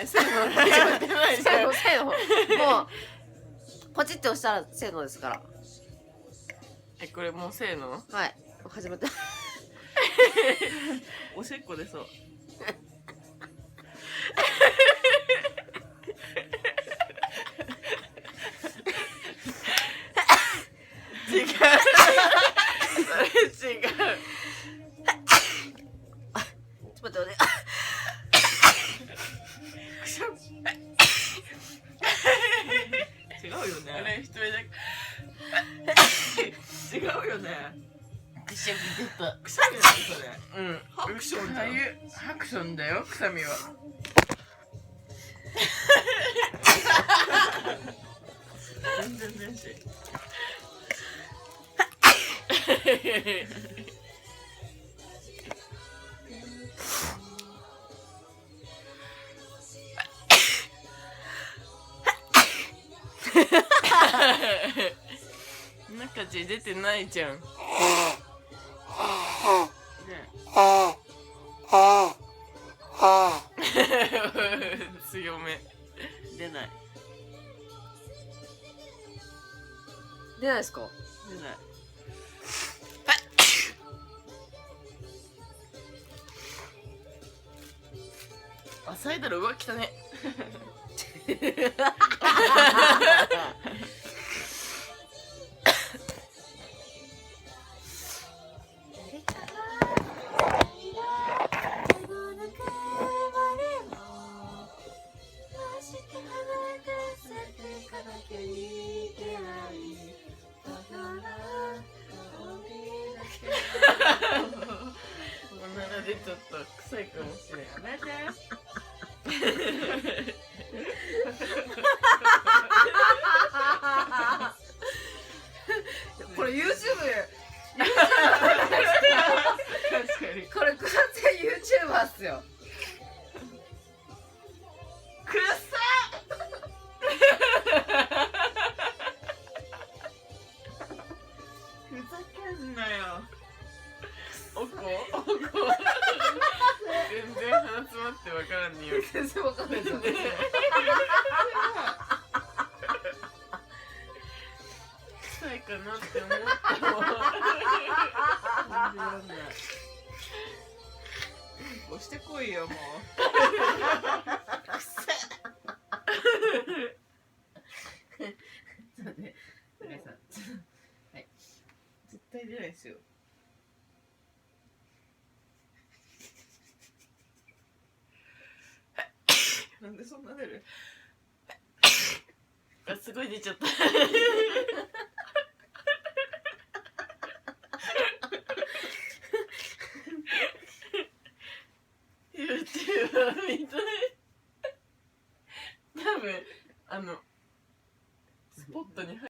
せーのって言ってないじゃん。せーのもうポチって押したらせーのですから。これもうせーの？はい、始まった。おしっこ出そう。違う。それ違う。ちょっと待って。違うよね。あれ一人だけ違うよね。くしゃみ出た。くしゃみだよそれ。うん。ハクションだよ。ハクションだよ、くしゃみは。全然全然。中地出てないじゃん。ね強め。出ない。出ないですか？出ない。浅いだろ、うわ、来たね。おならでちょっと臭いかもしれん。やめて。これ YouTube 確かに。これ完全 YouTuber っすよ。くっさふざけんなよ。おこ全然鼻詰まってわからんによ。全然わかんないですよね。臭いかなって思ったもん。押してこいよもう。そうね。皆さん、はい。絶対出ないですよ。なんでそんな出る？あ、すごい出ちゃった。YouTuber みたい。多分スポットに入